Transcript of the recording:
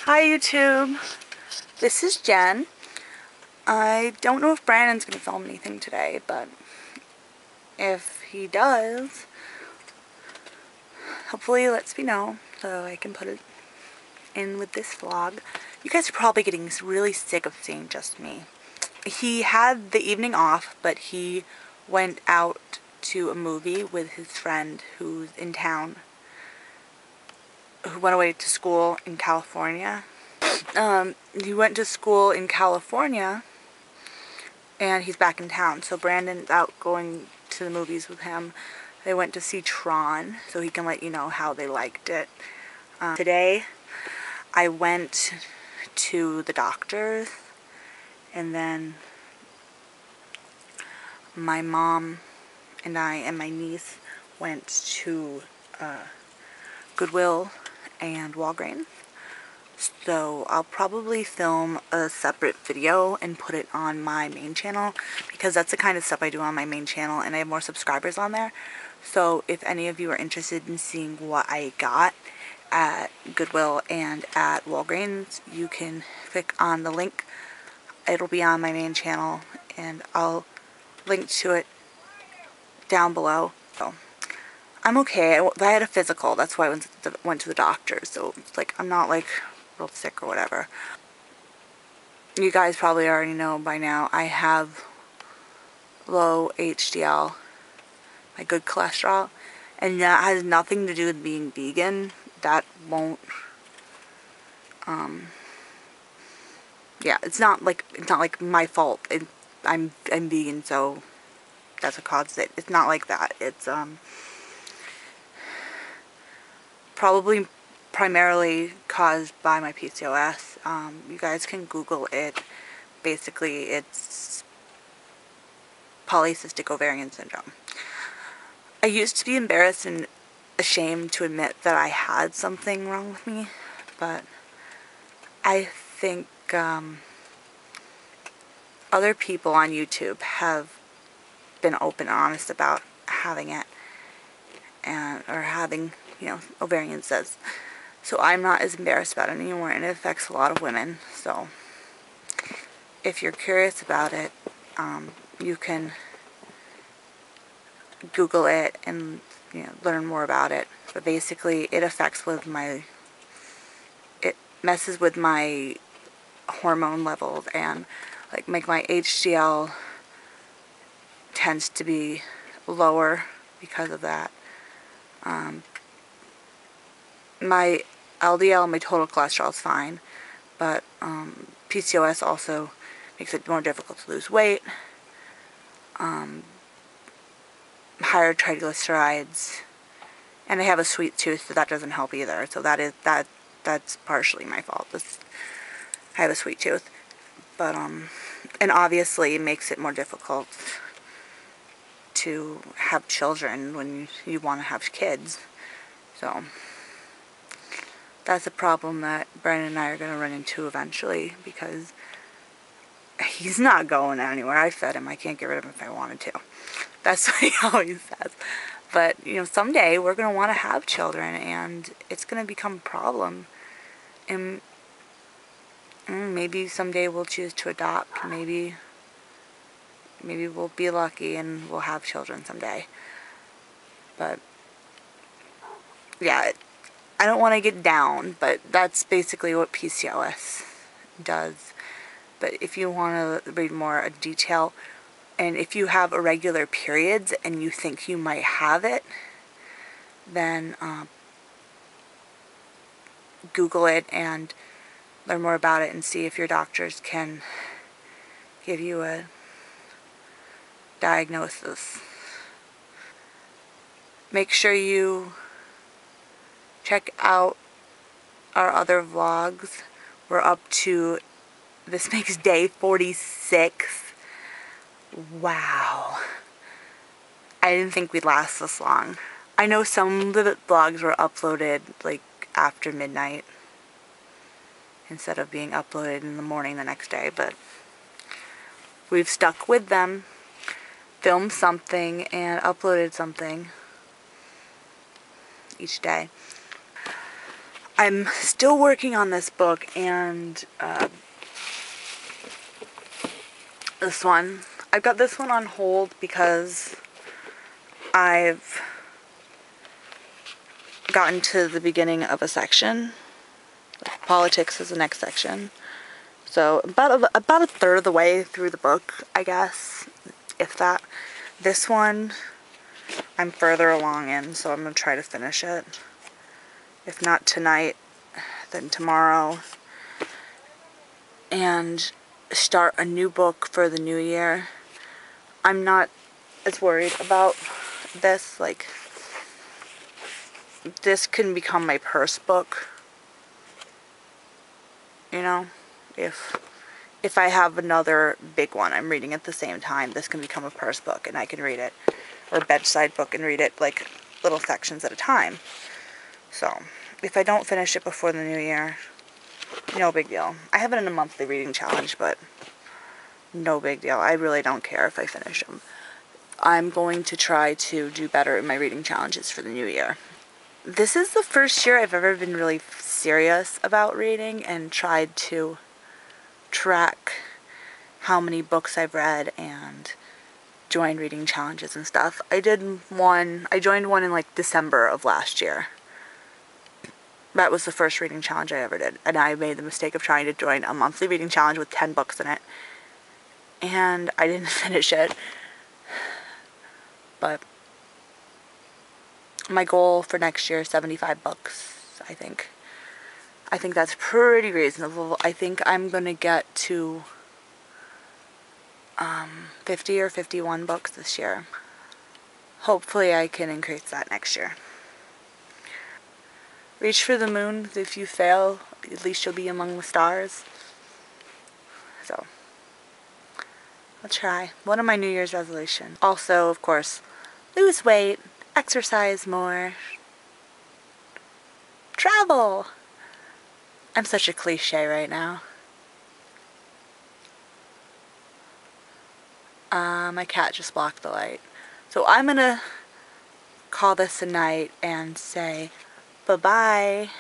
Hi YouTube, this is Jen. I don't know if Brandon's going to film anything today, but if he does, hopefully he lets me know so I can put it in with this vlog. You guys are probably getting really sick of seeing just me. He had the evening off, but he went out to a movie with his friend who's in town, who went away to school in California. He went to school in California and he's back in town, so Brandon's out going to the movies with him. They went to see Tron, so he can let you know how they liked it. Today I went to the doctor's, and then my mom and I and my niece went to Goodwill and Walgreens. So I'll probably film a separate video and put it on my main channel, because that's the kind of stuff I do on my main channel and I have more subscribers on there. So if any of you are interested in seeing what I got at Goodwill and at Walgreens, you can click on the link. It'll be on my main channel and I'll link to it down below. So I'm okay. I had a physical, that's why I went to the doctor. So it's like I'm not like real sick or whatever. You guys probably already know by now I have low HDL, my good cholesterol, and that has nothing to do with being vegan. That won't yeah, it's not like my fault. I'm vegan, so that's what caused it. It's not like that. It's probably primarily caused by my PCOS. You guys can Google it. Basically, it's polycystic ovarian syndrome. I used to be embarrassed and ashamed to admit that I had something wrong with me, but I think other people on YouTube have been open and honest about having it, or having, ovarian cysts. So I'm not as embarrassed about it anymore, and it affects a lot of women. So if you're curious about it, you can Google it and learn more about it. But basically, it messes with my hormone levels, and like my HDL tends to be lower because of that. My LDL, my total cholesterol is fine, but PCOS also makes it more difficult to lose weight. Higher triglycerides, and I have a sweet tooth, so that doesn't help either. So that's partially my fault. I have a sweet tooth, but and obviously it makes it more difficult to have children when you want to have kids. So that's a problem that Brandon and I are going to run into eventually, because he's not going anywhere. I fed him. I can't get rid of him if I wanted to. That's what he always says. But, someday we're going to want to have children, and it's going to become a problem. And maybe someday we'll choose to adopt. Maybe we'll be lucky and we'll have children someday. But, yeah, I don't want to get down, but that's basically what PCOS does. But if you want to read more detail, and if you have irregular periods and you think you might have it, then Google it and learn more about it and see if your doctors can give you a diagnosis. Make sure you check out our other vlogs. We're up to, this makes day 46. Wow. I didn't think we'd last this long. I know some of the vlogs were uploaded like after midnight instead of being uploaded in the morning the next day, but we've stuck with them, filmed something, and uploaded something each day. I'm still working on this book and this one. I've got this one on hold because I've gotten to the beginning of a section. Politics is the next section. So about a third of the way through the book, I guess, if that. This one I'm further along in, so I'm going to try to finish it. If not tonight, then tomorrow. And start a new book for the new year. I'm not as worried about this. Like, this can become my purse book. You know? If I have another big one I'm reading at the same time, this can become a purse book and I can read it. Or a bedside book and read it like little sections at a time. So, if I don't finish it before the new year, no big deal. I have it in a monthly reading challenge, but no big deal. I really don't care if I finish them. I'm going to try to do better in my reading challenges for the new year. This is the first year I've ever been really serious about reading and tried to track how many books I've read and join reading challenges and stuff. I joined one in like December of last year. That was the first reading challenge I ever did. And I made the mistake of trying to join a monthly reading challenge with 10 books in it. And I didn't finish it. But my goal for next year is 75 books, I think. I think that's pretty reasonable. I think I'm going to get to 50 or 51 books this year. Hopefully I can increase that next year. Reach for the moon. If you fail, at least you'll be among the stars. So, I'll try. One of my New Year's resolutions. Also, of course, lose weight, exercise more, travel. I'm such a cliche right now. My cat just blocked the light. So I'm gonna call this a night and say bye-bye.